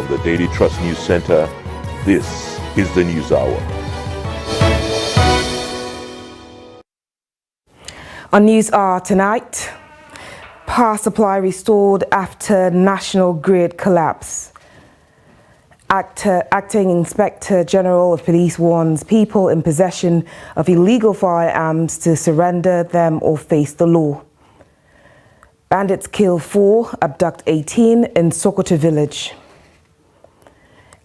from the Daily Trust News Center, this is the News Hour. On News Hour tonight, power supply restored after National Grid collapse. Acting Inspector General of Police warns people in possession of illegal firearms to surrender them or face the law. Bandits kill 4, abduct 18 in Sokoto village.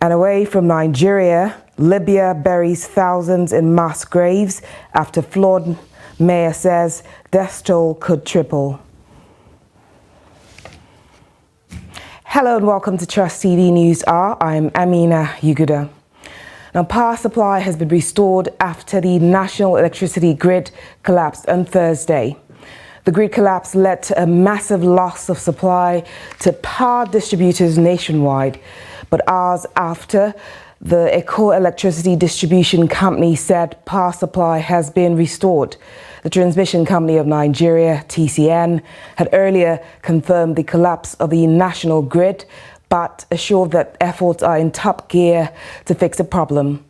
And away from Nigeria, Libya buries thousands in mass graves after flood. Mayor says death toll could triple. Hello and welcome to Trust TV News Hour. I'm Amina Yuguda. Now, power supply has been restored after the national electricity grid collapsed on Thursday. The grid collapse led to a massive loss of supply to power distributors nationwide. But hours after, the Eco Electricity Distribution Company said power supply has been restored. The Transmission Company of Nigeria, TCN, had earlier confirmed the collapse of the national grid, but assured that efforts are in top gear to fix the problem.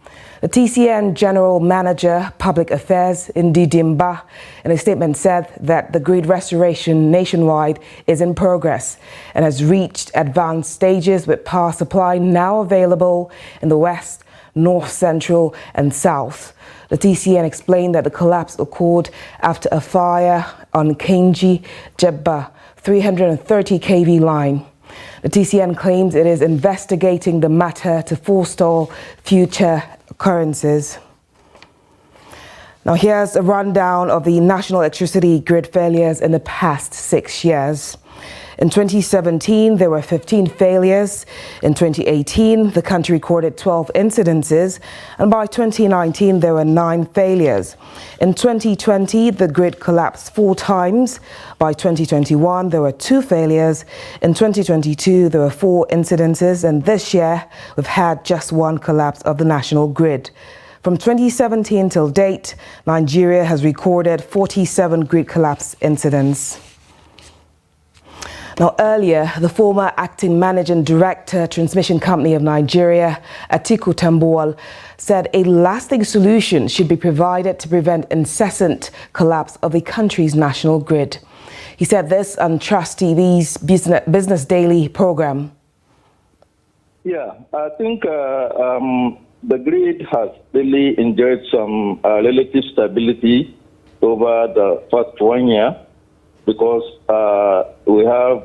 The TCN General Manager, Public Affairs, Ndidimba, in a statement said that the grid restoration nationwide is in progress and has reached advanced stages with power supply now available in the west, north, central and south. The TCN explained that the collapse occurred after a fire on Kenji Jebba 330 kV line. The TCN claims it is investigating the matter to forestall future occurrences. Now here's a rundown of the national electricity grid failures in the past 6 years. In 2017, there were 15 failures. In 2018, the country recorded 12 incidences, and by 2019, there were 9 failures. In 2020, the grid collapsed 4 times. By 2021, there were 2 failures. In 2022, there were 4 incidences, and this year, we've had just 1 collapse of the national grid. From 2017 till date, Nigeria has recorded 47 grid collapse incidents. Now, earlier, the former acting managing director, Transmission Company of Nigeria, Atiku Tambuwal, said a lasting solution should be provided to prevent incessant collapse of the country's national grid. He said this on Trust TV's Business Daily program. Yeah, I think the grid has really enjoyed some relative stability over the first 1 year, because we have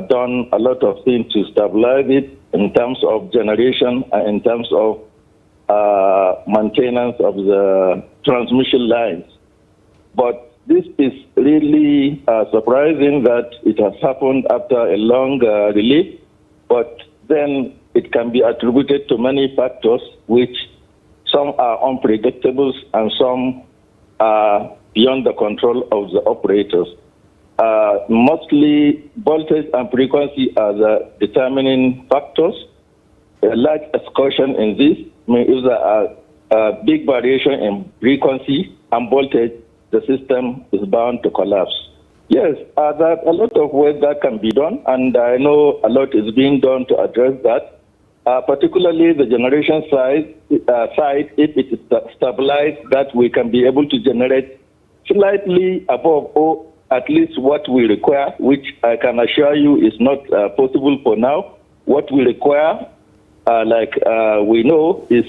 done a lot of things to stabilize it in terms of generation and in terms of maintenance of the transmission lines. But this is really surprising that it has happened after a long delay, but then it can be attributed to many factors, which some are unpredictable and some are beyond the control of the operators. Mostly voltage and frequency are the determining factors. A large excursion in this means if there are a big variation in frequency and voltage, the system is bound to collapse. Yes, there are a lot of work that can be done, and I know a lot is being done to address that. Particularly the generation side, if it is stabilized, that we can be able to generate slightly above or at least what we require, which I can assure you is not possible for now. What we require, we know, is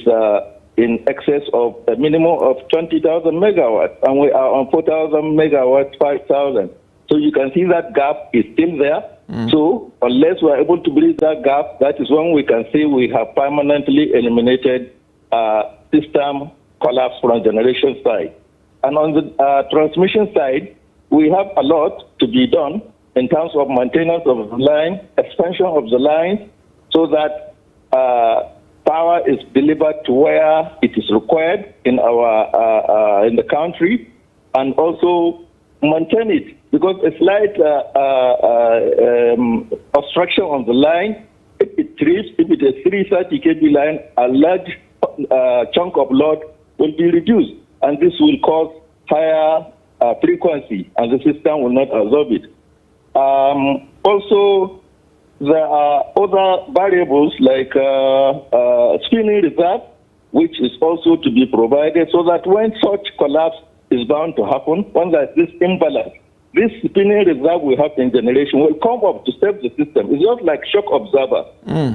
in excess of a minimum of 20,000 megawatts, and we are on 4,000 megawatts, 5,000. So you can see that gap is still there. So unless we are able to bridge that gap, that is when we can say we have permanently eliminated system collapse from generation side. And on the transmission side, we have a lot to be done in terms of maintenance of the line, expansion of the lines, so that power is delivered to where it is required in our in the country, and also maintain it, because a slight obstruction on the line, if it trips, if it is 330 kV line, a large chunk of load will be reduced, and this will cause higher frequency, and the system will not absorb it. Also, there are other variables like spinning reserve, which is also to be provided so that when such collapse is bound to happen, when there's this imbalance, this spinning reserve we have in generation will come up to save the system. It's just like shock absorber,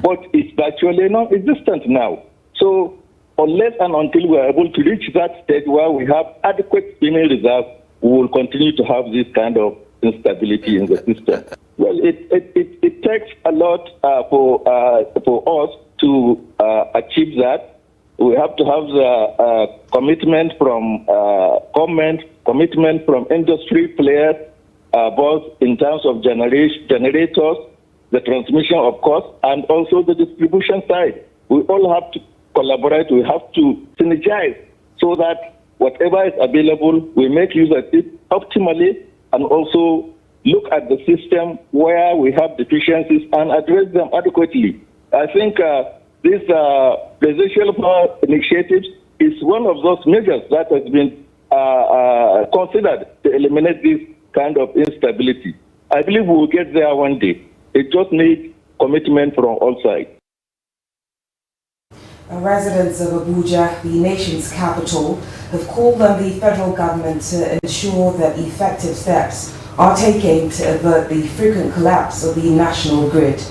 but it's virtually non-existent now. So unless and until we are able to reach that stage where we have adequate spinning reserve, we will continue to have this kind of instability in the system. Well, it takes a lot for us to achieve that. We have to have the commitment from government, commitment from industry players, both in terms of generators, the transmission of cost, and also the distribution side. We all have to collaborate. We have to synergize so that whatever is available, we make use of it optimally and also look at the system where we have deficiencies and address them adequately. I think this presidential power initiative is one of those measures that has been considered to eliminate this kind of instability. I believe we will get there one day. It just needs commitment from all sides. Residents of Abuja, the nation's capital, have called on the federal government to ensure that effective steps are taken to avert the frequent collapse of the national grid.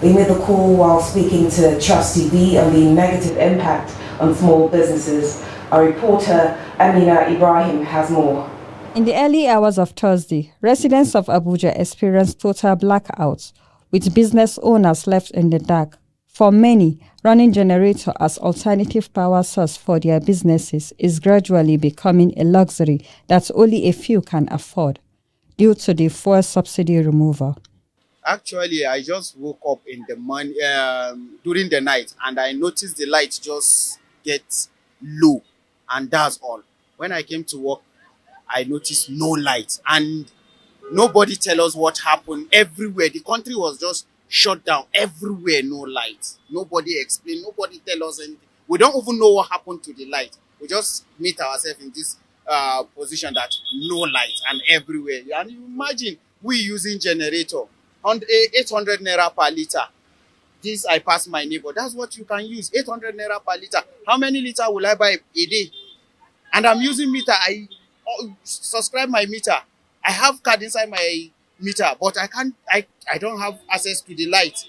They made the call while speaking to Trust TV on the negative impact on small businesses. Our reporter Amina Ibrahim has more. In the early hours of Thursday, residents of Abuja experienced total blackouts, with business owners left in the dark. For many, running generator as alternative power source for their businesses is gradually becoming a luxury that only a few can afford due to the fuel subsidy removal. Actually, I just woke up in the morning during the night, and I noticed the light just get low, and that's all. When I came to work, I noticed no light, and nobody tell us what happened. Everywhere, the country was just shut down. Everywhere, no light. Nobody explained. Nobody tell us anything. We don't even know what happened to the light. We just meet ourselves in this position that no light and everywhere. And you imagine we using generator on 800 naira per liter. This I pass my neighbor. That's what you can use. 800 naira per liter. How many liter will I buy a day? And I'm using meter. I subscribe my meter. I have card inside my meter, but I don't have access to the light.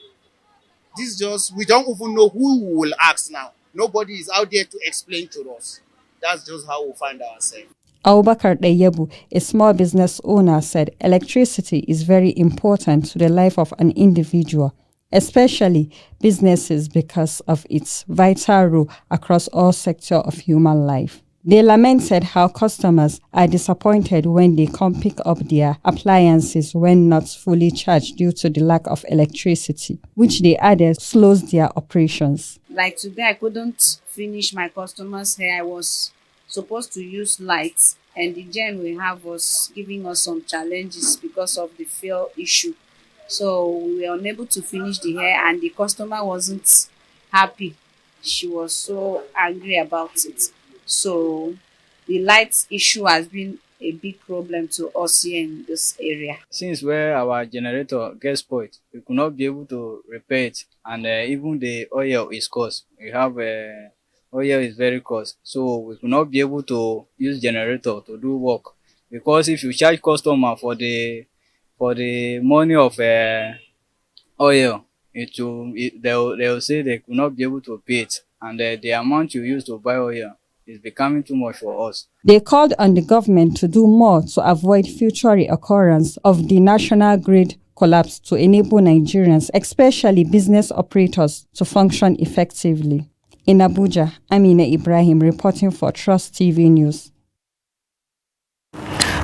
This just, we don't even know who we will ask now. Nobody is out there to explain to us. That's just how we find ourselves. Abubakar Dayebu, a small business owner, said electricity is very important to the life of an individual, especially businesses, because of its vital role across all sectors of human life. They lamented how customers are disappointed when they come pick up their appliances when not fully charged due to the lack of electricity, which they added slows their operations. Like today, I couldn't finish my customers' hair. I was supposed to use lights, and the gen we have was giving us some challenges because of the fuel issue. So we were unable to finish the hair, and the customer wasn't happy. She was so angry about it. So the lights issue has been a big problem to us here in this area. Since where our generator gets spoiled, we could not be able to repair it, and even the oil is cost. We have oil is very cost, so we could not be able to use generator to do work, because if you charge customer for the money of oil, they'll say they could not be able to pay it, and the amount you use to buy oil is becoming too much for us. They called on the government to do more to avoid future reoccurrence of the national grid collapse to enable Nigerians, especially business operators, to function effectively. In Abuja, Amina Ibrahim reporting for Trust TV News.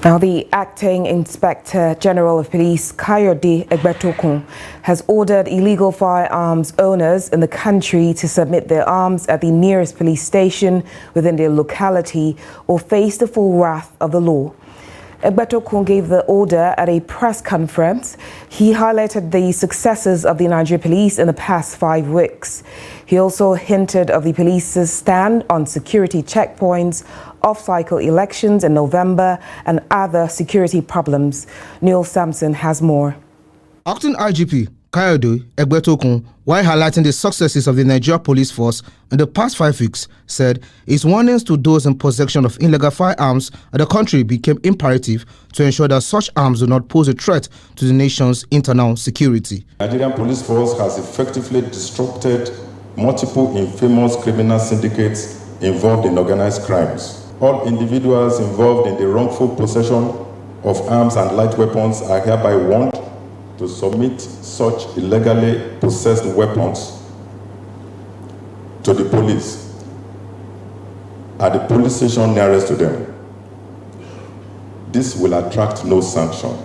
Now, the Acting Inspector General of Police, Kayode Egbetokun, has ordered illegal firearms owners in the country to submit their arms at the nearest police station within their locality or face the full wrath of the law. Egbetokun gave the order at a press conference. He highlighted the successes of the Nigerian police in the past 5 weeks. He also hinted of the police's stand on security checkpoints, off-cycle elections in November, and other security problems. Neil Sampson has more. Acting IGP Kayode Egbetokun, while highlighting the successes of the Nigeria Police Force in the past 5 weeks, said his warnings to those in possession of illegal firearms in the country became imperative to ensure that such arms do not pose a threat to the nation's internal security. The Nigerian Police Force has effectively disrupted multiple infamous criminal syndicates involved in organized crimes. All individuals involved in the wrongful possession of arms and light weapons are hereby warned to submit such illegally possessed weapons to the police at the police station nearest to them. This will attract no sanction.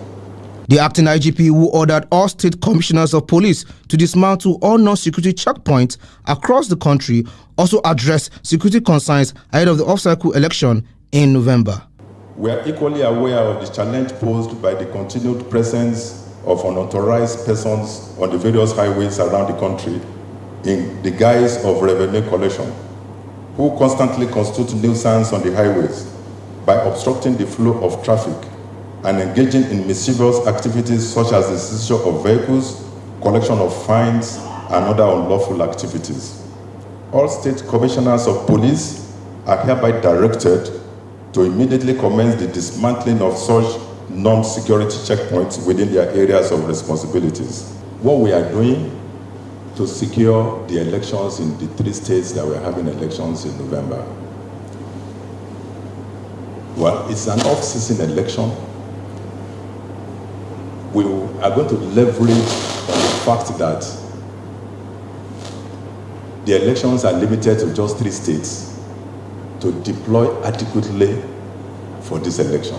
The acting IGP, who ordered all state commissioners of police to dismantle all non-security checkpoints across the country, also addressed security concerns ahead of the off-cycle election in November. We are equally aware of the challenge posed by the continued presence of unauthorized persons on the various highways around the country in the guise of revenue collection, who constantly constitute nuisance on the highways by obstructing the flow of traffic and engaging in mischievous activities such as the seizure of vehicles, collection of fines, and other unlawful activities. All state commissioners of police are hereby directed to immediately commence the dismantling of such non-security checkpoints within their areas of responsibilities. What we are doing to secure the elections in the 3 states that we're having elections in November. Well, it's an off-season election. We are going to leverage on the fact that the elections are limited to just 3 states to deploy adequately for this election.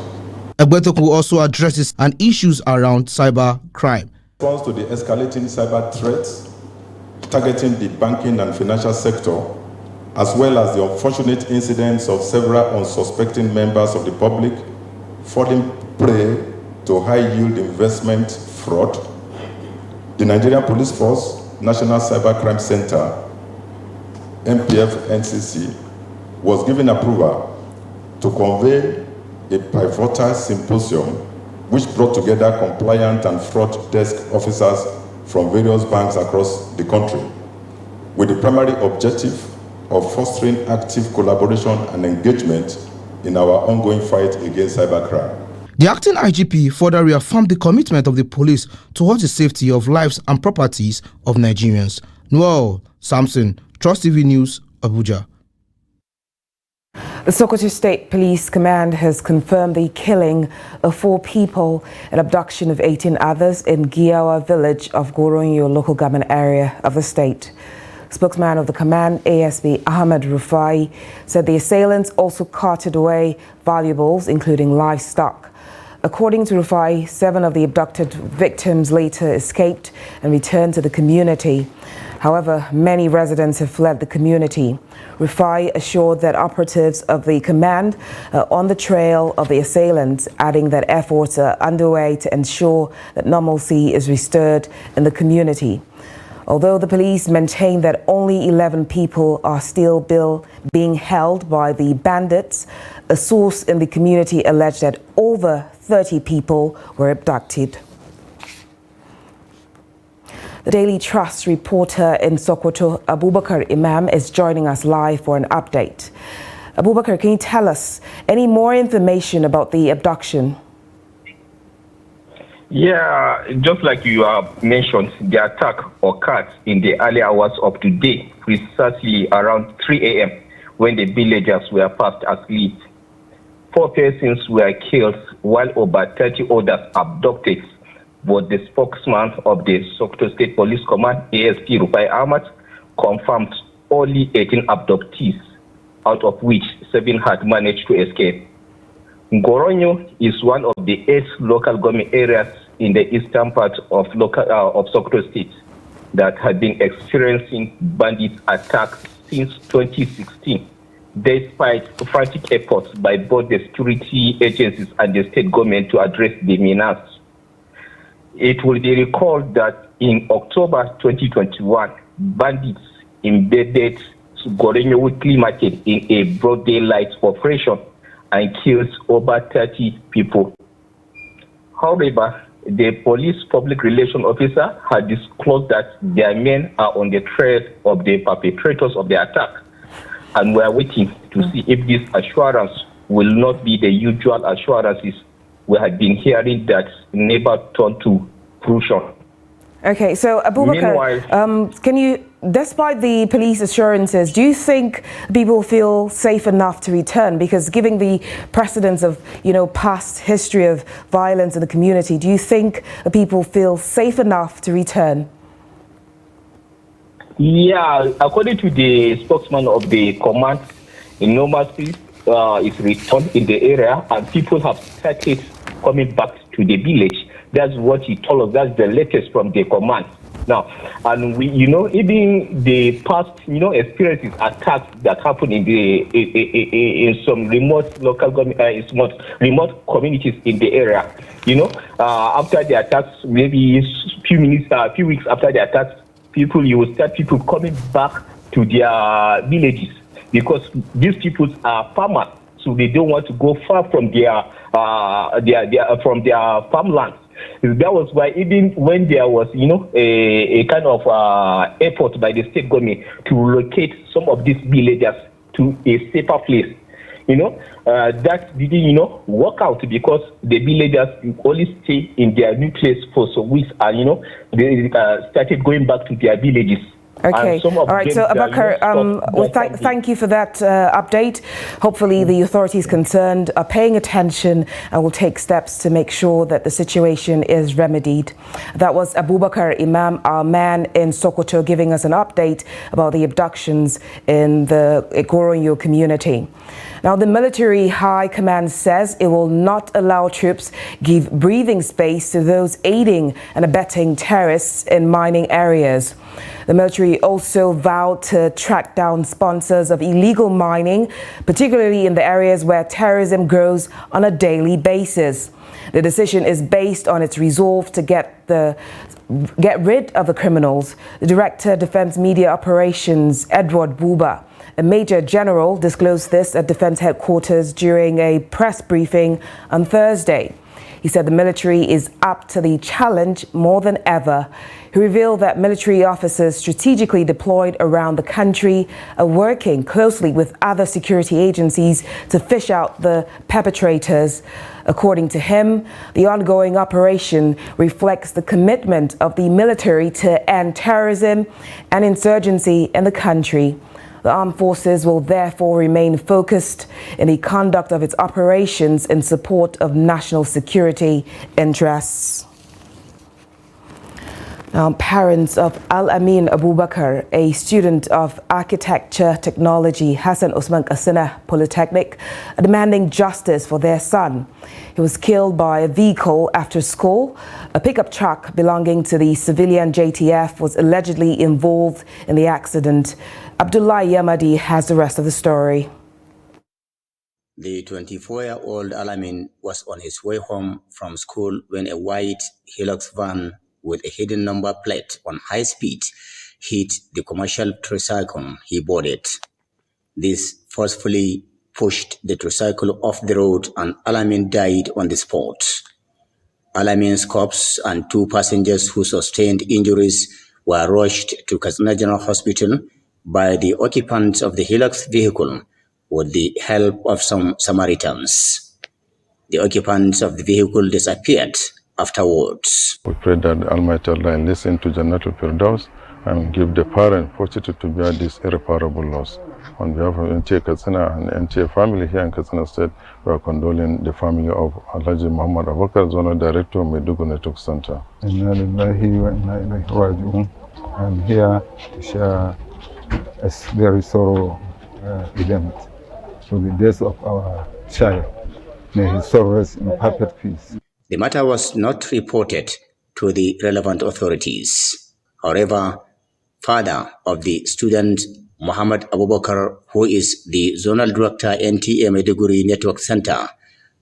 Egbetokun also addresses issues around cyber crime. In response to the escalating cyber threats targeting the banking and financial sector, as well as the unfortunate incidents of several unsuspecting members of the public falling prey to high-yield investment fraud, the Nigerian Police Force National Cyber Crime Center, NPF-NCC, was given approval to convene a pivotal symposium which brought together compliant and fraud desk officers from various banks across the country, with the primary objective of fostering active collaboration and engagement in our ongoing fight against cybercrime. The acting IGP further reaffirmed the commitment of the police towards the safety of lives and properties of Nigerians. Noel Samson, Trust TV News, Abuja. The Sokoto State Police Command has confirmed the killing of 4 people and abduction of 18 others in Giawa village of Goronyo local government area of the state. Spokesman of the command, ASB Ahmed Rufai, said the assailants also carted away valuables, including livestock. According to Rufai, 7 of the abducted victims later escaped and returned to the community. However, many residents have fled the community. Rufai assured that operatives of the command are on the trail of the assailants, adding that efforts are underway to ensure that normalcy is restored in the community. Although the police maintain that only 11 people are still being held by the bandits, a source in the community alleged that over 30 people were abducted. The Daily Trust reporter in Sokoto, Abubakar Imam, is joining us live for an update. Abubakar, can you tell us any more information about the abduction? Yeah, just like you have mentioned, the attack occurred in the early hours of today, precisely around 3 a.m. when the villagers were fast asleep. 4 persons were killed while over 30 others abducted. But the spokesman of the Sokoto State Police Command, ASP Rufai Ahmad, confirmed only 18 abductees, out of which 7 had managed to escape. Goronyo is one of the 8 local government areas in the eastern part of Sokoto State that had been experiencing bandit attacks since 2016, despite frantic efforts by both the security agencies and the state government to address the menace. It will be recalled that in October 2021, bandits invaded Goronyo weekly market in a broad daylight operation and killed over 30 people. However, the police public relation officer had disclosed that their men are on the trail of the perpetrators of the attack, and we are waiting to see if this assurance will not be the usual assurances we had been hearing that never turned to fruition. Okay, so Abubakar, can you, despite the police assurances, do you think people feel safe enough to return? Because given the precedence of, past history of violence in the community, do you think people feel safe enough to return? Yeah, according to the spokesman of the command, normalcy is returned in the area and people have started coming back to the village. That's what he told us. That's the latest from the command. Now, and we, even the past, experiences, attacks that happen in some remote local government, remote communities in the area. After the attacks, maybe few weeks after the attacks, you will start people coming back to their villages because these people are farmers, so they don't want to go far from their farmlands. That was why even when there was, a kind of effort by the state government to relocate some of these villagers to a safer place, that didn't, work out because the villagers only stay in their new place for some weeks, and they started going back to their villages. Okay. All right. So, Abubakar, thank you for that update. Hopefully, the authorities concerned are paying attention and will take steps to make sure that the situation is remedied. That was Abubakar Imam, our man in Sokoto, giving us an update about the abductions in the Goronyo community. Now, the military high command says it will not allow troops give breathing space to those aiding and abetting terrorists in mining areas. The military also vowed to track down sponsors of illegal mining, particularly in the areas where terrorism grows on a daily basis. The decision is based on its resolve to get rid of the criminals. The Director of Defense Media Operations, Edward Buba, a Major General, disclosed this at Defense Headquarters during a press briefing on Thursday. He said the military is up to the challenge more than ever. He revealed that military officers strategically deployed around the country are working closely with other security agencies to fish out the perpetrators. According to him, the ongoing operation reflects the commitment of the military to end terrorism and insurgency in the country. The armed forces will therefore remain focused in the conduct of its operations in support of national security interests. Now, parents of Al-Amin Abubakar, a student of Architecture Technology, Hassan Usman Katsina Polytechnic, are demanding justice for their son. He was killed by a vehicle after school. A pickup truck belonging to the civilian JTF was allegedly involved in the accident. Abdullah Yamadi has the rest of the story. The 24-year-old Al-Amin was on his way home from school when a white Hilux van with a hidden number plate on high speed hit the commercial tricycle he boarded. This forcefully pushed the tricycle off the road and Al-Amin died on the spot. Al-Amin's corpse and two passengers who sustained injuries were rushed to Katsina General Hospital by the occupants of the Hilux vehicle with the help of some Samaritans. The occupants of the vehicle disappeared afterwards. We pray that the Almighty Allah listen to Jannatul Firdaus and give the parent fortitude to bear this irreparable loss. On behalf of NTA Katsina and NTA family here in Katsina State, we are condoling the family of Alhaji Muhammad Abubakar, Zonal Director of Maiduguri Network Center. Inna lillahi wa inna ilayhi raji'un. I'm here to share a very sorrow event for the death of our child. May his soul rest in perfect peace. The matter was not reported to the relevant authorities. However, father of the student, Muhammad Abubakar, who is the Zonal Director NTA Maiduguri Network Center,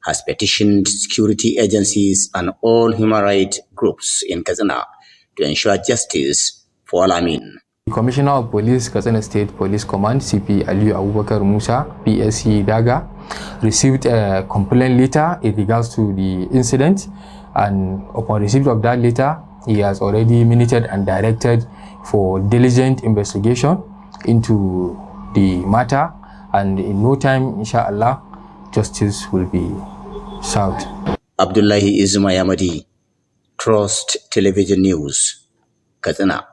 has petitioned security agencies and all human rights groups in Katsina to ensure justice for Al-Amin. The Commissioner of Police, Katsina State Police Command, CP Aliyu Abubakar Musa, PSC Daga, received a complaint letter in regards to the incident And upon receipt of that letter, he has already minuted and directed for diligent investigation into the matter, and in no time, inshallah, justice will be served. Abdullahi Ismayamadi, Trust Television News, Katsina.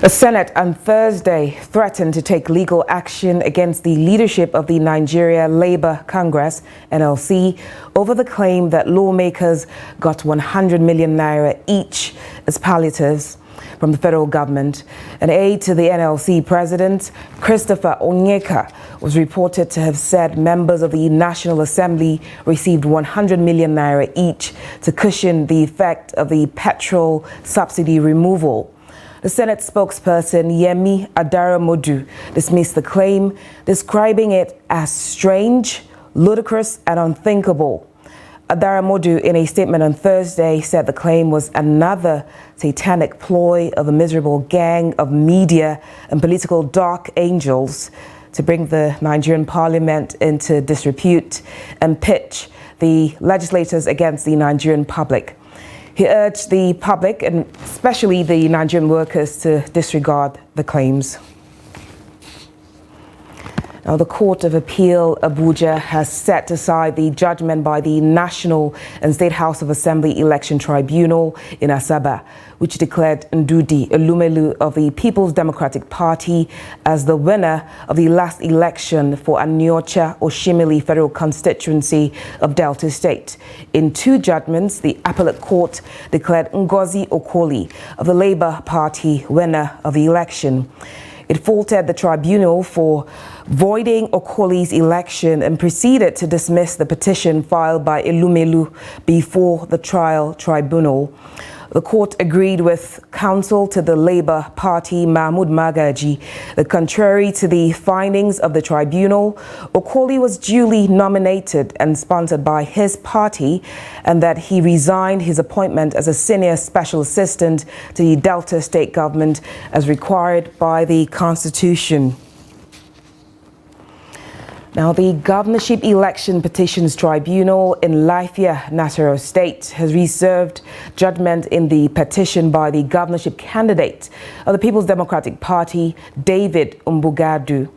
The Senate on Thursday threatened to take legal action against the leadership of the Nigeria Labour Congress, NLC, over the claim that lawmakers got 100 million naira each as palliatives from the federal government. An aide to the NLC president, Christopher Onyeka, was reported to have said members of the National Assembly received 100 million naira each to cushion the effect of the petrol subsidy removal. The Senate spokesperson, Yemi Adaramodu, dismissed the claim, describing it as strange, ludicrous, and unthinkable. Adaramodu, in a statement on Thursday, said the claim was another satanic ploy of a miserable gang of media and political dark angels to bring the Nigerian parliament into disrepute and pitch the legislators against the Nigerian public. He urged the public, and especially the Nigerian workers, to disregard the claims. Now, the Court of Appeal Abuja has set aside the judgment by the National and State House of Assembly Election Tribunal in Asaba, which declared Ndudi Elumelu of the People's Democratic Party as the winner of the last election for Aniocha Oshimili Federal Constituency of Delta State. In two judgments, the Appellate Court declared Ngozi Okoli of the Labour Party winner of the election. It faulted the tribunal for voiding Okoli's election and proceeded to dismiss the petition filed by Elumelu before the trial tribunal. The court agreed with counsel to the Labour Party, Mahmoud Magaji, that contrary to the findings of the tribunal, Okoli was duly nominated and sponsored by his party, and that he resigned his appointment as a senior special assistant to the Delta State government as required by the Constitution. Now, the Governorship Election Petitions Tribunal in Lafia, Nasarawa State, has reserved judgment in the petition by the governorship candidate of the People's Democratic Party, David Umbugadu.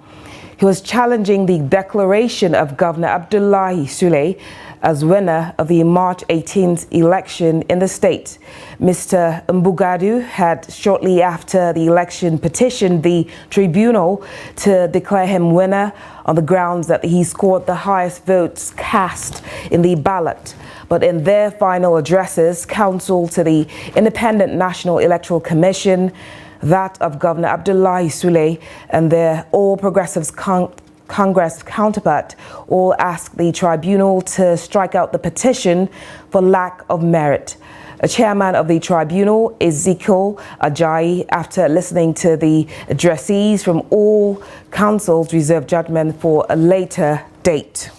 He was challenging the declaration of Governor Abdullahi Sule as winner of the March 18th election in the state. Mr. Umbugadu had shortly after the election petitioned the tribunal to declare him winner on the grounds that he scored the highest votes cast in the ballot. But in their final addresses, counsel to the Independent National Electoral Commission, that of Governor Abdullahi Sule, and their All Progressives Congress counterpart all asked the tribunal to strike out the petition for lack of merit. A chairman of the tribunal, Ezekiel Ajayi, after listening to the addressees from all councils, reserved judgment for a later date.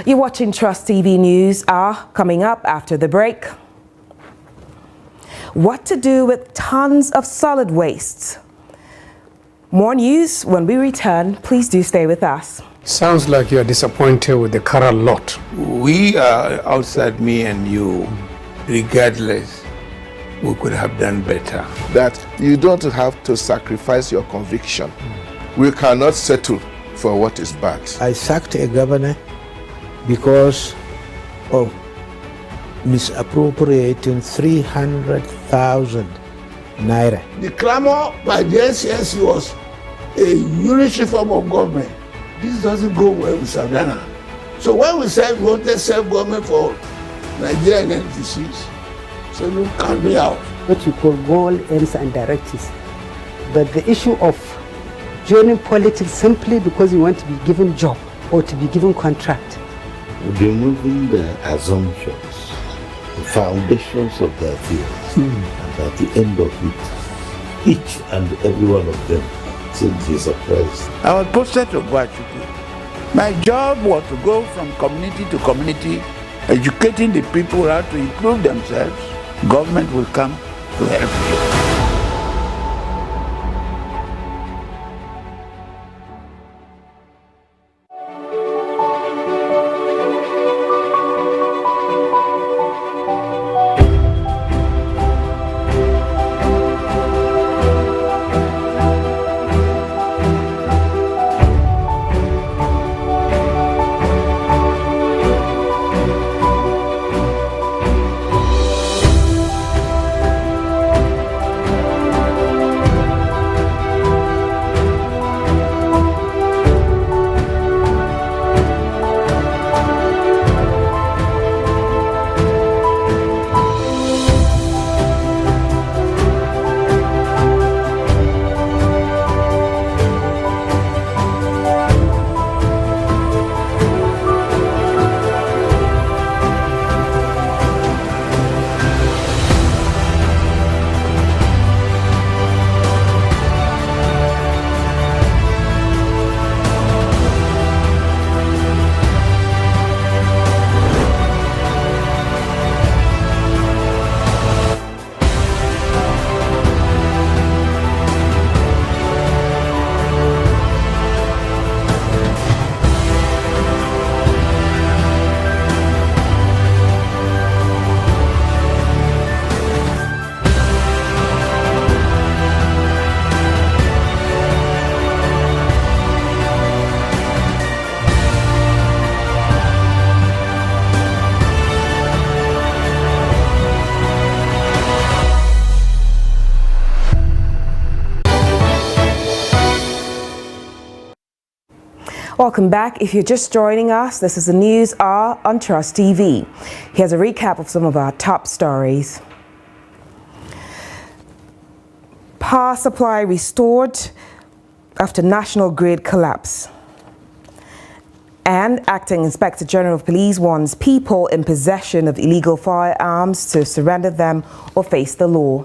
You're watching Trust TV News. Coming up after the break. What to do with tons of solid waste? More news when we return. Please do stay with us. Sounds like you're disappointed with the current lot. We are outside, me and you. Regardless, we could have done better. That you don't have to sacrifice your conviction. We cannot settle for what is bad. I sacked a governor because of misappropriating 300,000 naira. The clamor by the NCSC was a unitary form of government. This doesn't go well with Savannah. So when we said we wanted self-government for Nigerian entities, so you count me out. What you call goal, aims and directives. But the issue of joining politics simply because you want to be given job or to be given contract. Removing the assumptions, the foundations of their theories, and at the end of it, each and every one of them seems to surprised. I was posted to Guachuku. My job was to go from community to community, educating the people how to improve themselves. Government will come to help you. Welcome back. If you're just joining us, this is the News Hour on Trust TV. Here's a recap of some of our top stories. Power supply restored after National Grid collapse. And Acting Inspector General of Police warns people in possession of illegal firearms to surrender them or face the law.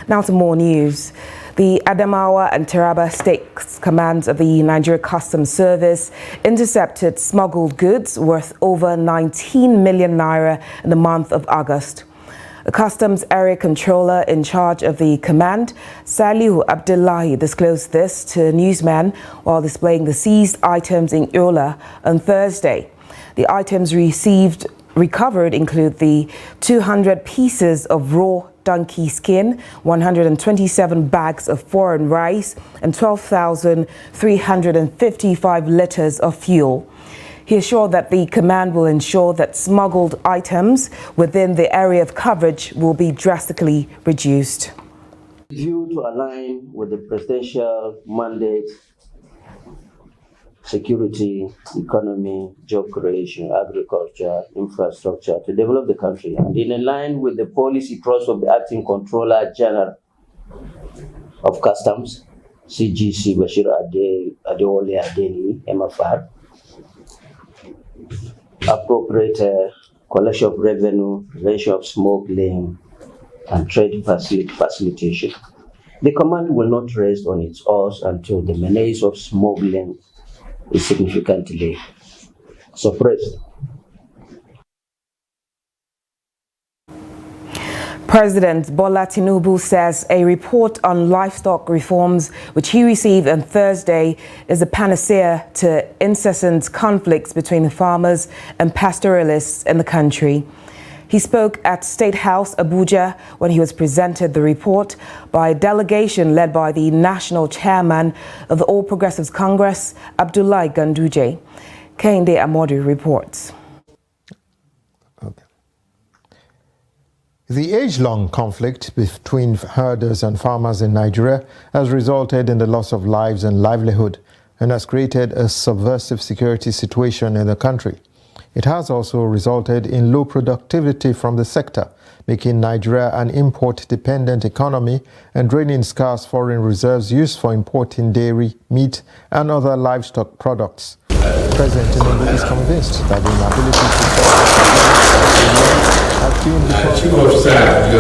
Now to more news. The Adamawa and Taraba State Commands of the Nigeria Customs Service intercepted smuggled goods worth over 19 million naira in the month of August. A customs area controller in charge of the command, Salihu Abdullahi, disclosed this to newsmen while displaying the seized items in Yola on Thursday. The items recovered include the 200 pieces of raw donkey skin, 127 bags of foreign rice, and 12,355 liters of fuel. He assured that the command will ensure that smuggled items within the area of coverage will be drastically reduced. Due to align with the presidential mandate, security, economy, job creation, agriculture, infrastructure to develop the country, and in line with the policy thrust of the Acting Controller General of Customs, CGC Bashir Adewale Adeni, MFR, appropriate collection of revenue, prevention of smuggling, and trade facilitation. The command will not rest on its oars until the menace of smuggling is significantly suppressed. President Bola Tinubu says a report on livestock reforms, which he received on Thursday, is a panacea to incessant conflicts between farmers and pastoralists in the country. He spoke at State House, Abuja, when he was presented the report by a delegation led by the national chairman of the All Progressives Congress, Abdullahi Ganduje. Kehinde Amodu reports. The age-long conflict between herders and farmers in Nigeria has resulted in the loss of lives and livelihood and has created a subversive security situation in the country. It has also resulted in low productivity from the sector, making Nigeria an import-dependent economy and draining scarce foreign reserves used for importing dairy, meat and other livestock products. President Tinubu is convinced that the inability to solve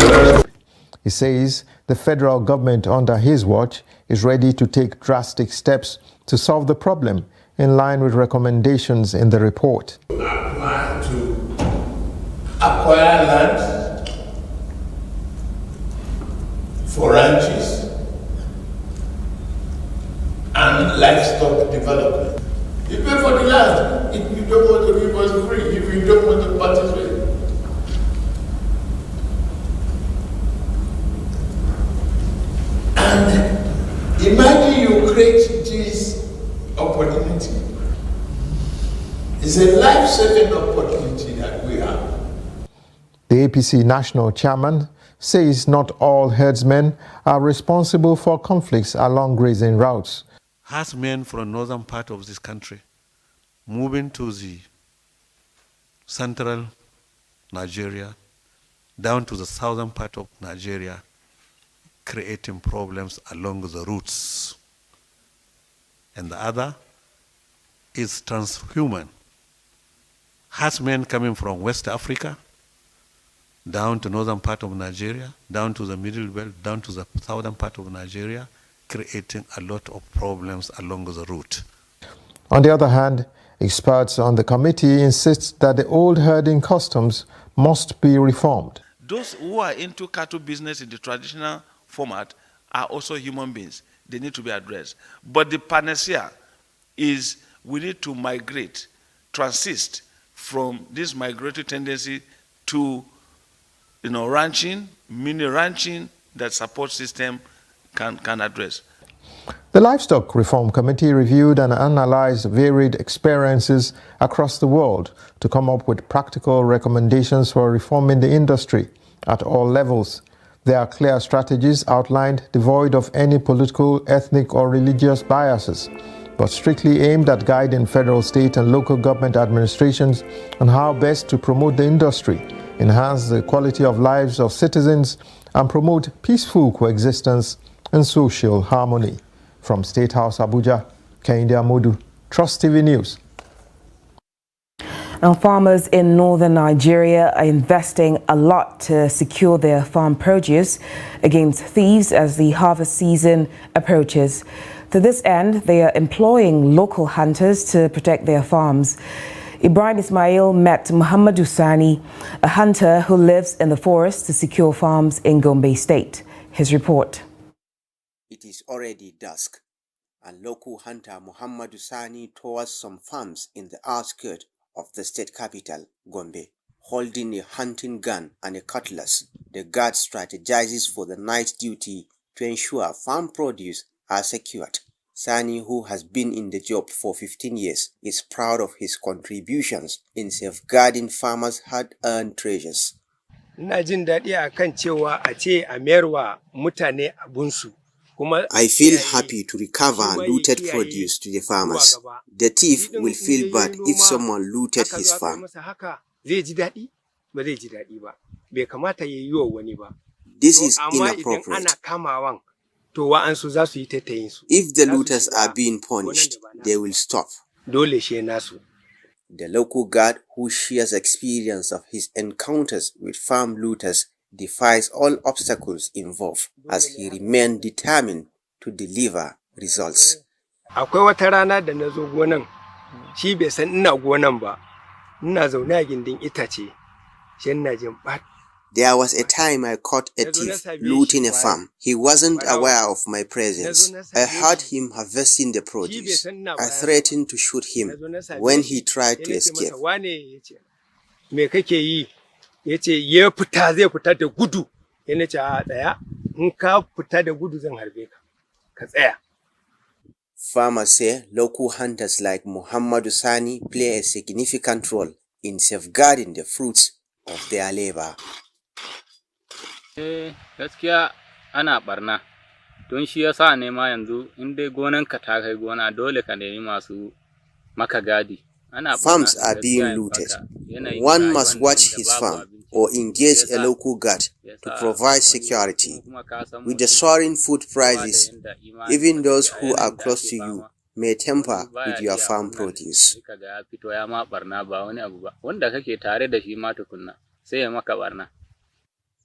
the He says the federal government under his watch is ready to take drastic steps to solve the problem in line with recommendations in the report. Plan to acquire land for ranches and livestock development. You pay for the land if you don't want to give us free, if you don't want to participate. And imagine you create this opportunity. It's a life-saving opportunity that we have. The APC national chairman says not all herdsmen are responsible for conflicts along grazing routes. Herdsmen from the northern part of this country moving to the central Nigeria, down to the southern part of Nigeria, creating problems along the routes. And the other is transhuman. Herdsmen coming from West Africa, down to northern part of Nigeria, down to the middle belt, down to the southern part of Nigeria, creating a lot of problems along the route. On the other hand, experts on the committee insist that the old herding customs must be reformed. Those who are into cattle business in the traditional format are also human beings. They need to be addressed. But the panacea is we need to migrate, transist from this migratory tendency to ranching, mini ranching that support system can address. The Livestock Reform Committee reviewed and analyzed varied experiences across the world to come up with practical recommendations for reforming the industry at all levels. There are clear strategies outlined devoid of any political, ethnic or religious biases. but strictly aimed at guiding federal, state, and local government administrations on how best to promote the industry, enhance the quality of lives of citizens, and promote peaceful coexistence and social harmony. From State House, Abuja, Kehinde Amodu, Trust TV News. Now, farmers in northern Nigeria are investing a lot to secure their farm produce against thieves as the harvest season approaches. To this end, they are employing local hunters to protect their farms. Ibrahim Ismail met Muhammadu Sani, a hunter who lives in the forest, to secure farms in Gombe State. His report. It is already dusk, and local hunter Muhammadu Sani tours some farms in the outskirts of the state capital, Gombe. Holding a hunting gun and a cutlass, the guard strategizes for the night duty to ensure farm produce are secured. Sani, who has been in the job for 15 years, is proud of his contributions in safeguarding farmers' hard-earned treasures. I feel happy to recover looted produce to the farmers. The thief will feel bad if someone looted his farm. This is inappropriate. If the looters are being punished, they will stop. The local guard, who shares experience of his encounters with farm looters, defies all obstacles involved as he remains determined to deliver results. There was a time I caught a thief looting a farm. He wasn't aware of my presence. I heard him harvesting the produce. I threatened to shoot him when he tried to escape. Farmers say local hunters like Muhammadu Sani play a significant role in safeguarding the fruits of their labor. Gaskiya ana barna don shi yasa ne ma yanzu in dai gonanka ta kai gona dole ka nemi masu maka gadi. Farms are being looted. One must watch his farm or engage a local guard to provide security. With the soaring food prices, even those who are close to you may tamper with your farm produce.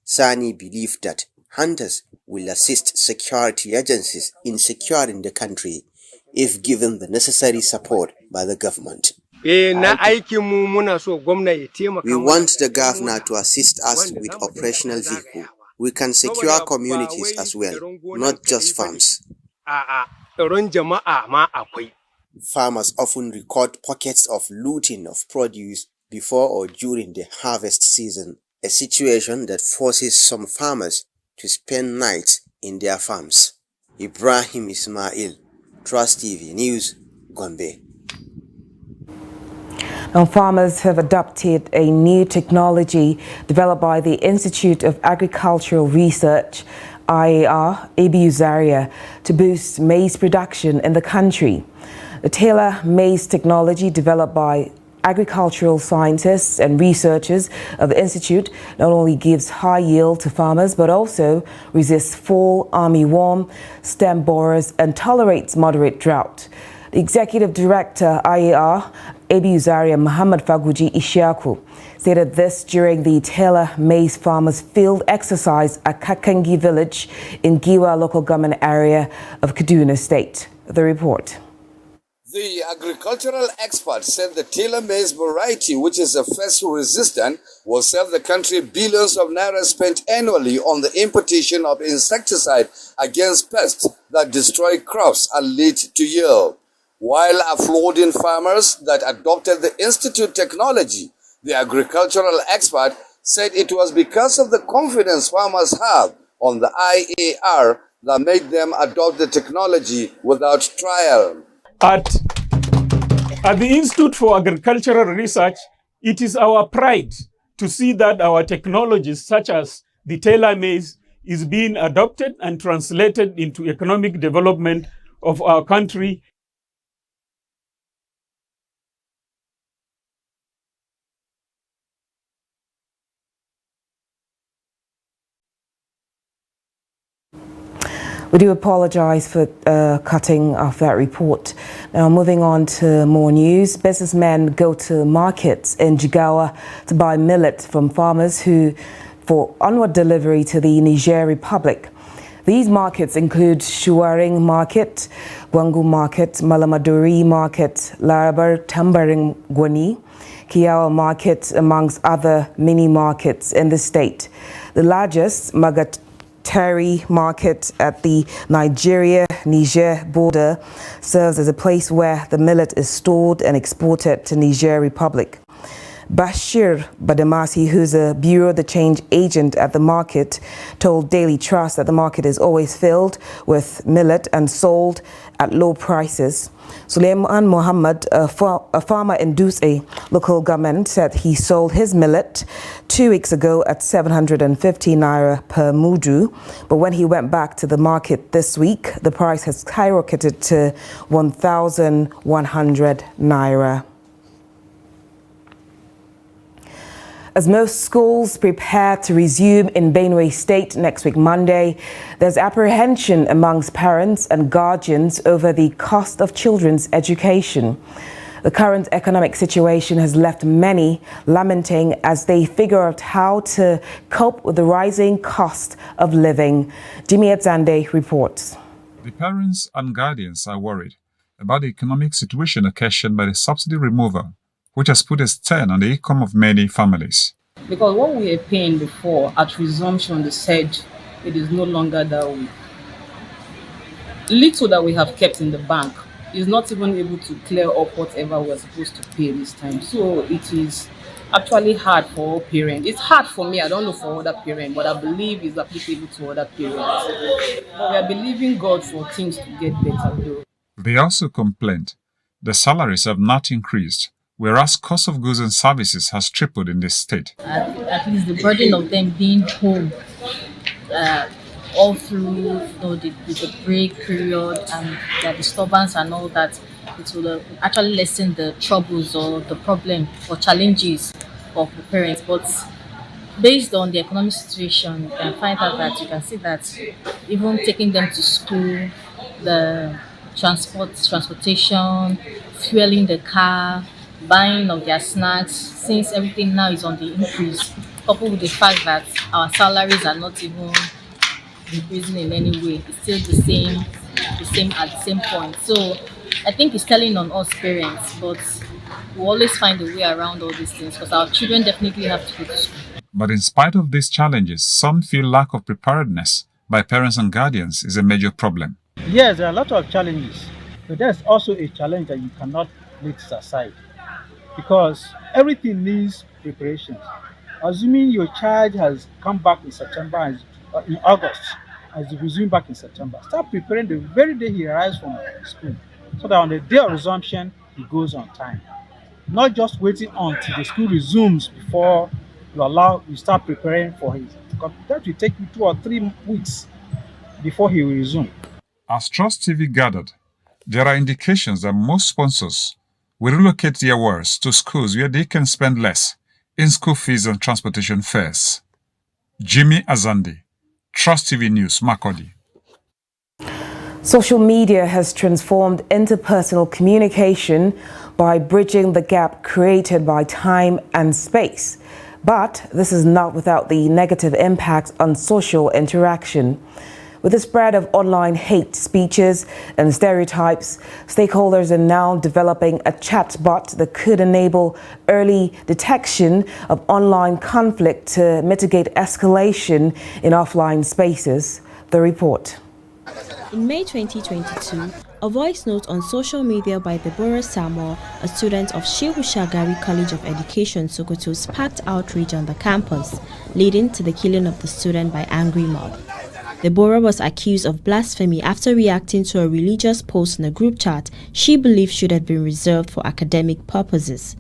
Sani believed that hunters will assist security agencies in securing the country if given the necessary support by the government. We want the governor to assist us with operational vehicles. We can secure communities as well, not just farms. Farmers often record pockets of looting of produce before or during the harvest season, a situation that forces some farmers to spend nights in their farms. Ibrahim Ismail, Trust TV News, Gombe. Now, farmers have adopted a new technology developed by the Institute of Agricultural Research, IAR, ABU Zaria, to boost maize production in the country. The Taylor maize technology developed by agricultural scientists and researchers of the Institute not only gives high yield to farmers, but also resists fall, armyworm, stem borers, and tolerates moderate drought. The Executive Director, IAR, ABU Zaria, Muhammad Faguji Ishaku, stated this during the Taylor Maize Farmers Field Exercise at Kakangi Village in Giwa local government area of Kaduna State. The report. The agricultural expert said the Taylor maize variety, which is pest-resistant, will save the country billions of naira spent annually on the importation of insecticide against pests that destroy crops and lead to yield. While applauding farmers that adopted the Institute technology, the agricultural expert said it was because of the confidence farmers have on the IAR that made them adopt the technology without trial. At the Institute for Agricultural Research, it is our pride to see that our technologies such as the Taylor maize is being adopted and translated into economic development of our country. We do apologize for cutting off that report. Now, moving on to more news. Businessmen go to markets in Jigawa to buy millet from farmers for onward delivery to the Niger Republic. These markets include Shuwaring Market, Gwangu Market, Malamaduri Market, Larabar Tambaring Gwani, Kiawa Market, amongst other mini markets in the state. The largest, Magatari Market at the Nigeria-Niger border, serves as a place where the millet is stored and exported to Niger Republic. Bashir Badamasi, who's a Bureau de Change agent at the market, told Daily Trust that the market is always filled with millet and sold at low prices. Suleiman Mohammed, a farmer in Duse local government, said he sold his millet 2 weeks ago at 750 naira per mudu, but when he went back to the market this week, the price has skyrocketed to 1,100 naira. As most schools prepare to resume in Benue State next week Monday, there's apprehension amongst parents and guardians over the cost of children's education. The current economic situation has left many lamenting as they figure out how to cope with the rising cost of living. Jimmy Edzande reports. The parents and guardians are worried about the economic situation occasioned by the subsidy removal, which has put a strain on the income of many families. Because what we were paying before, at resumption, they said it is no longer that way. Little that we have kept in the bank is not even able to clear up whatever we're supposed to pay this time. So it is actually hard for all parents. It's hard for me, I don't know for other parents, but I believe it's applicable to other parents. But we are believing God for things to get better though. They also complained the salaries have not increased, whereas cost of goods and services has tripled in this state. At least the burden of them being home all through the break period and the disturbance and all that, it will actually lessen the troubles or the problem or challenges of the parents. But based on the economic situation, you can find out that you can see that even taking them to school, the transportation, fueling the car, buying of their snacks, since everything now is on the increase, coupled with the fact that our salaries are not even increasing in any way, it's still the same at the same point. So I think it's telling on us parents, but we always find a way around all these things because our children definitely have to go to school. But in spite of these challenges, some feel lack of preparedness by parents and guardians is a major problem. Yes, there are a lot of challenges, but there's also a challenge that you cannot let aside because everything needs preparations. Assuming your child has come back in September, in August, as you resume back in September, start preparing the very day he arrives from school, so that on the day of resumption, he goes on time. Not just waiting until the school resumes before you start preparing for his. That will take you 2 or 3 weeks before he will resume. As Trust TV gathered, there are indications that most sponsors will relocate their workers to schools where they can spend less in school fees and transportation fares. Jimmy Azandi, Trust TV News, Makurdi. Social media has transformed interpersonal communication by bridging the gap created by time and space. But this is not without the negative impacts on social interaction. With the spread of online hate speeches and stereotypes, stakeholders are now developing a chatbot that could enable early detection of online conflict to mitigate escalation in offline spaces. The report. In May 2022, a voice note on social media by Deborah Samuel, a student of Shehu Shagari College of Education, Sokoto, sparked outrage on the campus, leading to the killing of the student by angry mob. Deborah was accused of blasphemy after reacting to a religious post in a group chat she believed should have been reserved for academic purposes.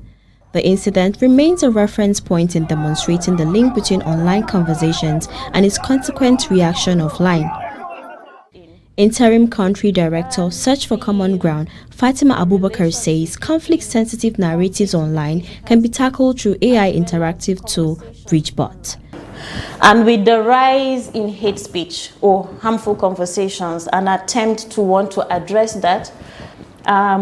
The incident remains a reference point in demonstrating the link between online conversations and its consequent reaction offline. Interim Country Director, Search for Common Ground, Fatima Abubakar says conflict-sensitive narratives online can be tackled through AI interactive tool BridgeBot. And with the rise in hate speech or harmful conversations, an attempt to want to address that,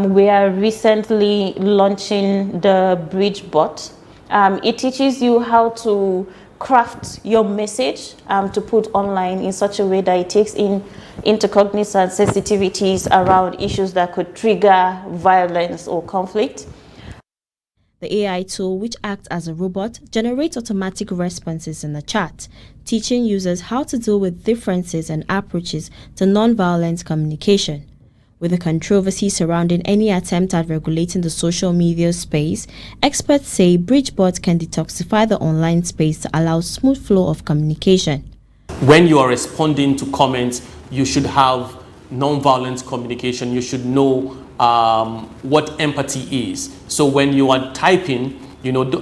we are recently launching the Bridge Bot. It teaches you how to craft your message to put online in such a way that it takes into cognizance sensitivities around issues that could trigger violence or conflict. The AI tool, which acts as a robot, generates automatic responses in the chat, teaching users how to deal with differences and approaches to non-violent communication. With the controversy surrounding any attempt at regulating the social media space, experts say BridgeBot can detoxify the online space to allow smooth flow of communication. When you are responding to comments, you should have non-violent communication. You should know what empathy is. So when you are typing,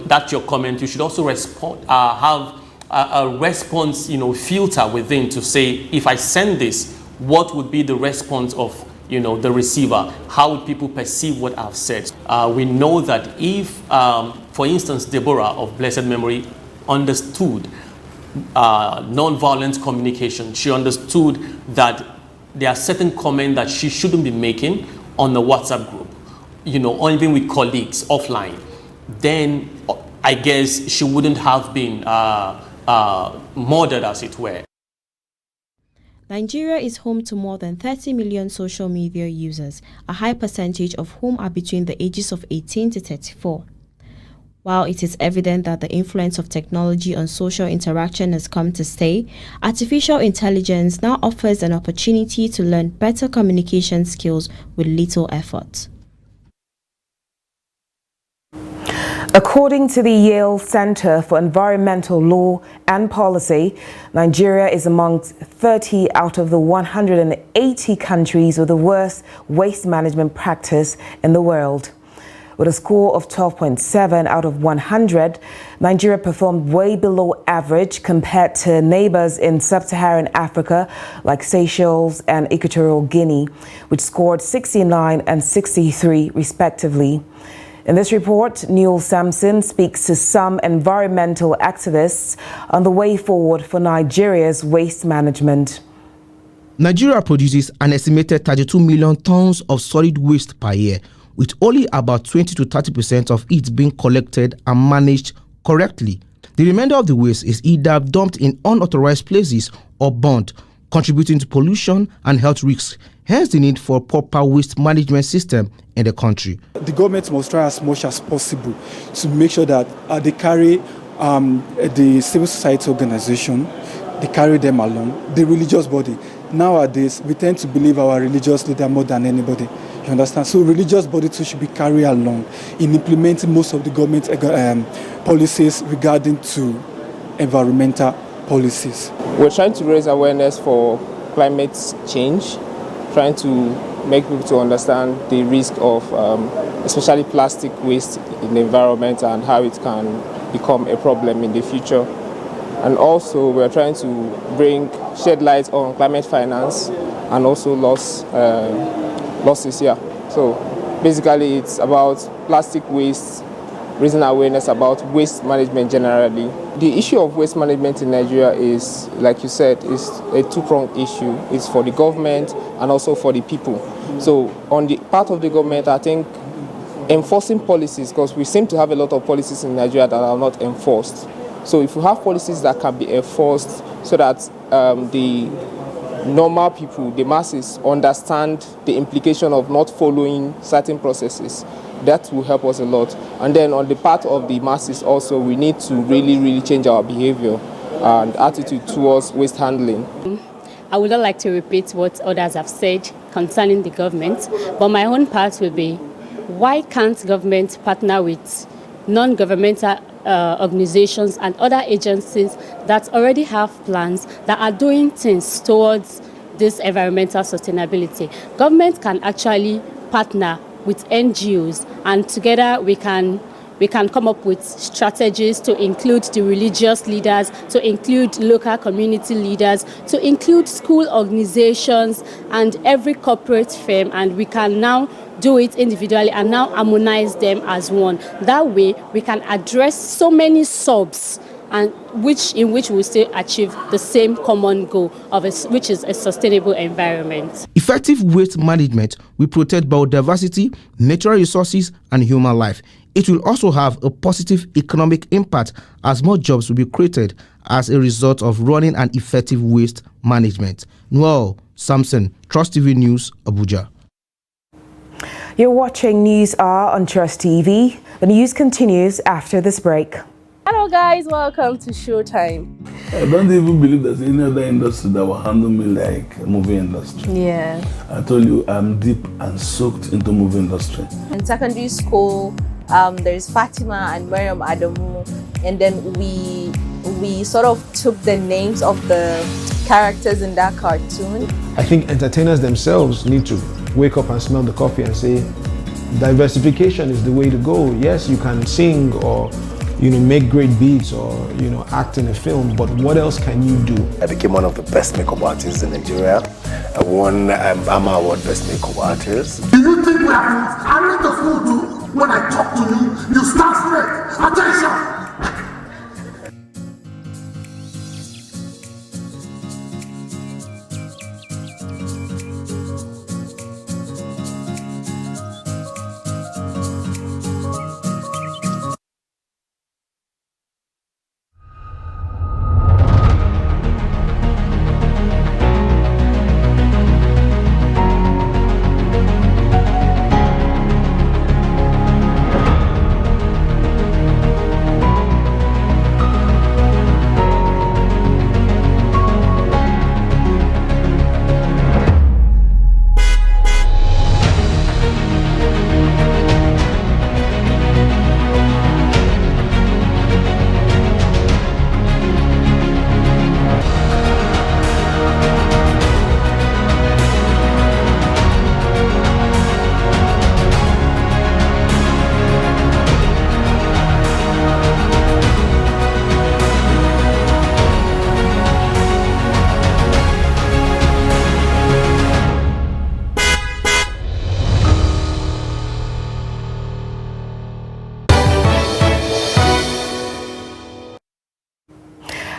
that's your comment. You should also respond, have a response, filter within to say, if I send this, what would be the response of, the receiver? How would people perceive what I've said? We know that if, for instance, Deborah of blessed memory understood non-violent communication, she understood that there are certain comments that she shouldn't be making on the WhatsApp group, or even with colleagues offline, then I guess she wouldn't have been murdered, as it were. Nigeria is home to more than 30 million social media users, a high percentage of whom are between the ages of 18 to 34. While it is evident that the influence of technology on social interaction has come to stay, artificial intelligence now offers an opportunity to learn better communication skills with little effort. According to the Yale Center for Environmental Law and Policy, Nigeria is amongst 30 out of the 180 countries with the worst waste management practice in the world. With a score of 12.7 out of 100, Nigeria performed way below average compared to neighbors in sub-Saharan Africa like Seychelles and Equatorial Guinea, which scored 69 and 63 respectively. In this report, Newell Sampson speaks to some environmental activists on the way forward for Nigeria's waste management. Nigeria produces an estimated 32 million tons of solid waste per year, with only about 20 to 30% of it being collected and managed correctly. The remainder of the waste is either dumped in unauthorized places or burnt, contributing to pollution and health risks. Hence the need for a proper waste management system in the country. The government must try as much as possible to make sure that they carry the civil society organization, they carry them along, the religious body. Nowadays, we tend to believe our religious leader more than anybody. You understand? So religious body too should be carried along in implementing most of the government policies regarding to environmental policies. We're trying to raise awareness for climate change, trying to make people to understand the risk of especially plastic waste in the environment and how it can become a problem in the future. And also we're trying to shed light on climate finance and also losses here. So basically it's about plastic waste, raising awareness about waste management generally. The issue of waste management in Nigeria is, like you said, is a two-pronged issue. It's for the government and also for the people. So on the part of the government, I think enforcing policies, because we seem to have a lot of policies in Nigeria that are not enforced. So if we have policies that can be enforced so that the normal people, the masses, understand the implication of not following certain processes, that will help us a lot. And then on the part of the masses also, we need to really change our behavior and attitude towards waste handling. I would not like to repeat what others have said concerning the government, but my own part will be, why can't government partner with non-governmental organizations and other agencies that already have plans that are doing things towards this environmental sustainability? Government can actually partner with NGOs, and together we can come up with strategies to include the religious leaders, to include local community leaders, to include school organizations and every corporate firm, and we can now do it individually and now harmonize them as one. That way we can address so many subs and in which we still achieve the same common goal which is a sustainable environment. Effective waste management will protect biodiversity, natural resources, and human life. It will also have a positive economic impact as more jobs will be created as a result of running an effective waste management. Noel Samson, Trust TV News, Abuja. You're watching News Hour on Trust TV. The news continues after this break. Hello guys, welcome to Showtime. I don't even believe there's any other industry that will handle me like the movie industry. Yeah. I told you I'm deep and soaked into movie industry. In secondary school, there's Fatima and Mariam Adamu, and then we sort of took the names of the characters in that cartoon. I think entertainers themselves need to wake up and smell the coffee and say, diversification is the way to go. Yes, you can sing or make great beats or act in a film, but what else can you do? I became one of the best makeup artists in Nigeria. I won AMA Award Best Makeup Artist. Do you think we are I read the fool do when I talk to you, you start straight. Attention!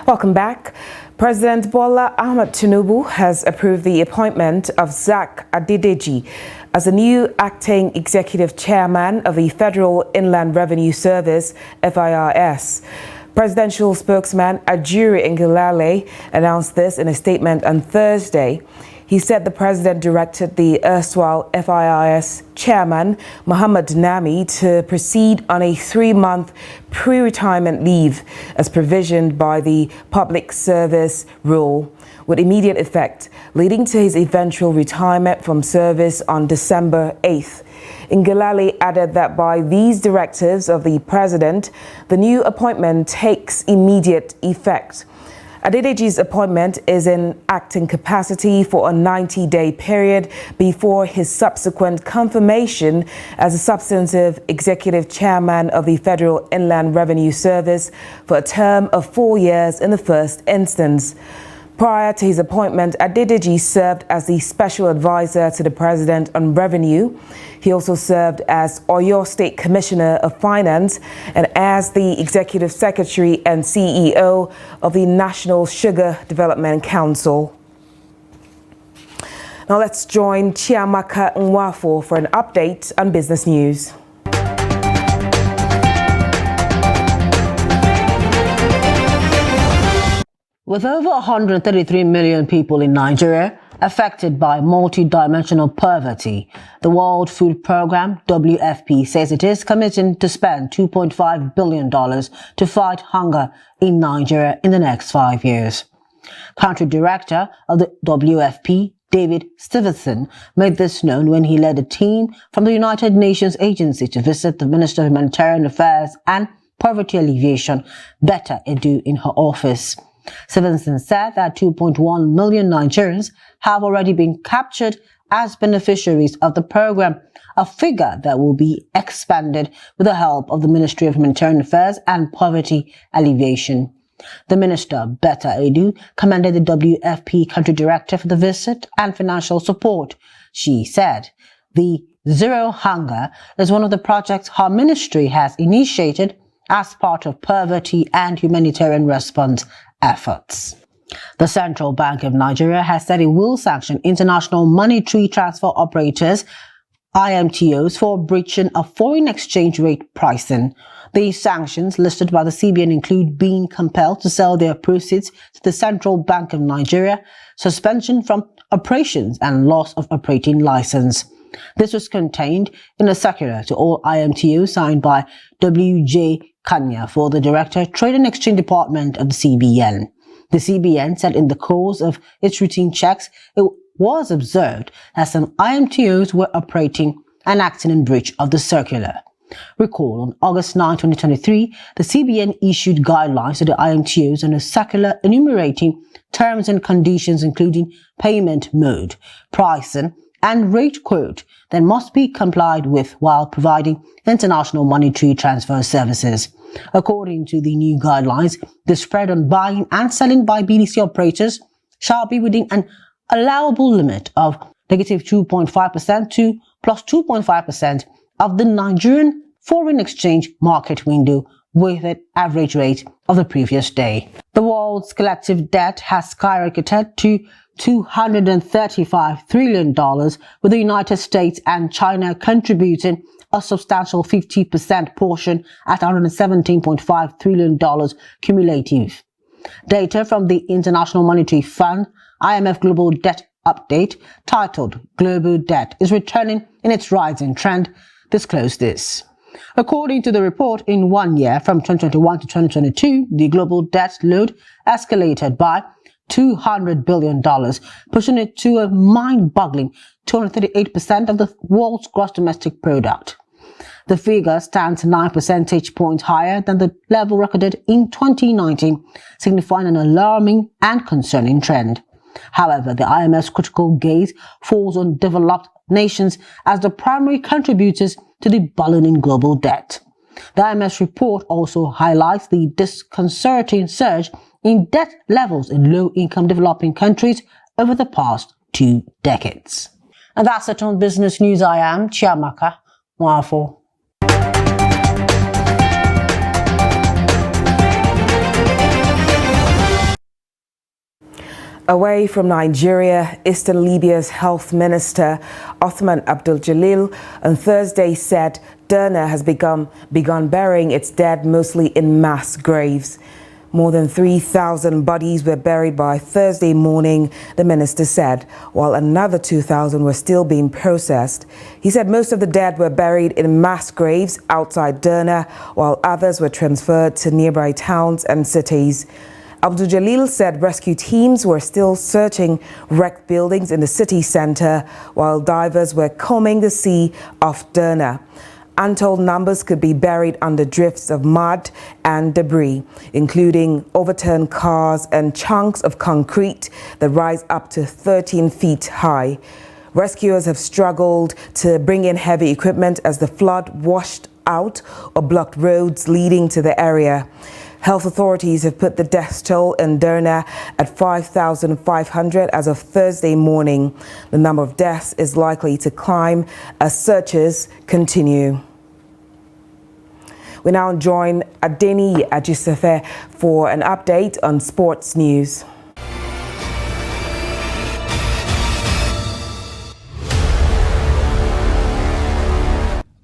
Welcome back. President Bola Ahmed Tinubu has approved the appointment of Zach Adedeji as the new acting executive chairman of the Federal Inland Revenue Service, FIRS. Presidential spokesman Ajuri Ngelale announced this in a statement on Thursday. He said the president directed the erstwhile FIRS chairman, Muhammad Nami, to proceed on a 3-month pre-retirement leave as provisioned by the Public Service Rule, with immediate effect, leading to his eventual retirement from service on December 8th. Ngelale added that by these directives of the president, the new appointment takes immediate effect. Adedeji's appointment is in acting capacity for a 90-day period before his subsequent confirmation as a substantive executive chairman of the Federal Inland Revenue Service for a term of 4 years in the first instance. Prior to his appointment, Adedeji served as the special advisor to the president on revenue. He also served as Oyo State Commissioner of Finance and as the executive secretary and CEO of the National Sugar Development Council. Now let's join Chiamaka Nwafo for an update on business news. With over 133 million people in Nigeria affected by multi-dimensional poverty, the World Food Programme, WFP, says it is committing to spend $2.5 billion to fight hunger in Nigeria in the next 5 years. Country Director of the WFP, David Stevenson, made this known when he led a team from the United Nations agency to visit the Minister of Humanitarian Affairs and Poverty Alleviation, Betta Edu, in her office. Stevenson said that 2.1 million Nigerians have already been captured as beneficiaries of the program, a figure that will be expanded with the help of the Ministry of Humanitarian Affairs and Poverty Alleviation. The minister, Betta Edu, commended the WFP country director for the visit and financial support. She said the Zero Hunger is one of the projects her ministry has initiated as part of poverty and humanitarian response efforts. The Central Bank of Nigeria has said it will sanction international monetary transfer operators, IMTOs, for breaching of foreign exchange rate pricing. These sanctions listed by the CBN include being compelled to sell their proceeds to the Central Bank of Nigeria, suspension from operations, and loss of operating license. This was contained in a circular to all IMTOs signed by W.J. Kanya for the Director, Trade and Exchange Department of the CBN. The CBN said in the course of its routine checks, it was observed that some IMTOs were operating and acting in breach of the circular. Recall, on August 9, 2023, the CBN issued guidelines to the IMTOs on a circular enumerating terms and conditions including payment mode, pricing, and rate quote that must be complied with while providing international monetary transfer services. According to the new guidelines, the spread on buying and selling by BDC operators shall be within an allowable limit of negative 2.5% to plus 2.5% of the Nigerian foreign exchange market window with an average rate of the previous day. The world's collective debt has skyrocketed to $235 trillion, with the United States and China contributing a substantial 50% portion at $117.5 trillion cumulative. Data from the International Monetary Fund, IMF Global Debt Update, titled Global Debt is Returning in its Rising Trend, disclosed this. According to the report, in 1 year, from 2021 to 2022, the global debt load escalated by $200 billion, pushing it to a mind-boggling 238% of the world's gross domestic product. The figure stands 9 percentage points higher than the level recorded in 2019, signifying an alarming and concerning trend. However, the IMF's critical gaze falls on developed nations as the primary contributors to the ballooning global debt. The IMF's report also highlights the disconcerting surge in debt levels in low-income developing countries over the past 2 decades. And that's it on Business News. I am Chiamaka Mwafo. Away from Nigeria, Eastern Libya's Health Minister Othman Abdul Jalil on Thursday said Derna has begun burying its dead mostly in mass graves. More than 3,000 bodies were buried by Thursday morning, the minister said, while another 2,000 were still being processed. He said most of the dead were buried in mass graves outside Derna, while others were transferred to nearby towns and cities. Abdul Jalil said rescue teams were still searching wrecked buildings in the city center, while divers were combing the sea off Derna. Untold numbers could be buried under drifts of mud and debris, including overturned cars and chunks of concrete that rise up to 13 feet high. Rescuers have struggled to bring in heavy equipment as the flood washed out or blocked roads leading to the area. Health authorities have put the death toll in Derna at 5,500 as of Thursday morning. The number of deaths is likely to climb as searches continue. We now join Adeni Ajisefe for an update on sports news.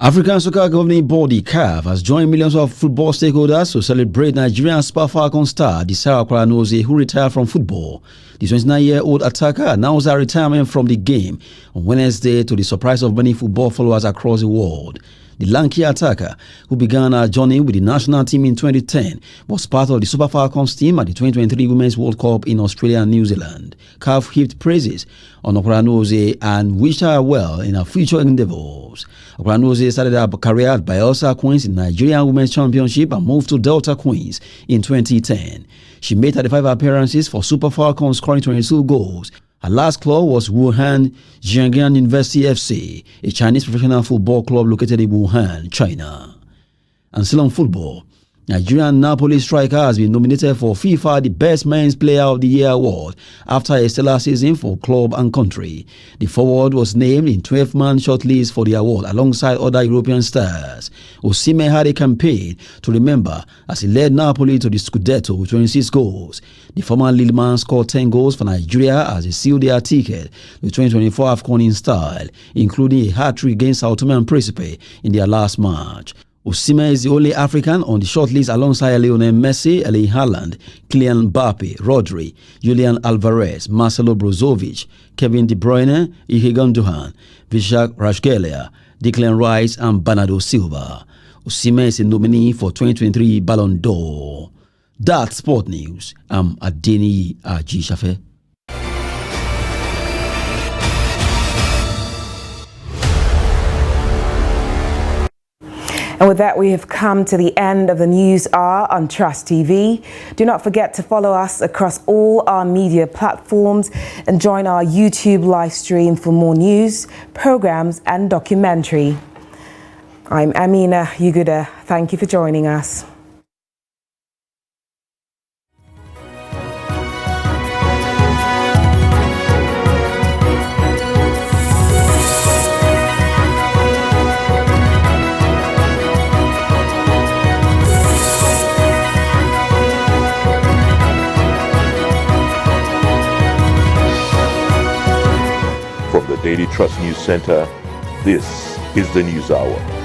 African Soccer Governing Body CAF has joined millions of football stakeholders to celebrate Nigerian Super Falcons star Disara Okoranozie, who retired from football. The 29-year-old attacker announced her retirement from the game on Wednesday to the surprise of many football followers across the world. The lanky attacker, who began her journey with the national team in 2010, was part of the Super Falcons team at the 2023 Women's World Cup in Australia and New Zealand. CAF heaped praises on Okoranozie and wished her well in her future endeavors. Okoranozie started her career at Bayelsa Queens in Nigerian Women's Championship and moved to Delta Queens in 2010. She made 35 appearances for Super Falcons, scoring 22 goals. Her last club was Wuhan Jiangyan University FC, a Chinese professional football club located in Wuhan, China. And still on football, Nigerian Napoli striker has been nominated for FIFA the Best Men's Player of the Year award after a stellar season for club and country. The forward was named in 12-man shortlist for the award alongside other European stars. Osimhen had a campaign to remember as he led Napoli to the Scudetto with 26 goals. The former Lilleman scored 10 goals for Nigeria as they sealed their ticket to the 2024 AFCON in style, including a hat-trick against Sao Tome and Principe in their last match. Osimhen is the only African on the shortlist alongside Lionel Messi, Erling Haaland, Kylian Mbappe, Rodri, Julian Alvarez, Marcelo Brozovic, Kevin De Bruyne, Ilkay Gundogan, Vishak Rashgelia, Declan Rice and Bernardo Silva. Osimhen is a nominee for 2023 Ballon d'Or. That's Sport News. I'm Adeni Ajishafe. And with that, we have come to the end of the News Hour on Trust TV. Do not forget to follow us across all our media platforms and join our YouTube live stream for more news, programs and documentary. I'm Amina Yuguda. Thank you for joining us. From the Daily Trust News Center, this is the News Hour.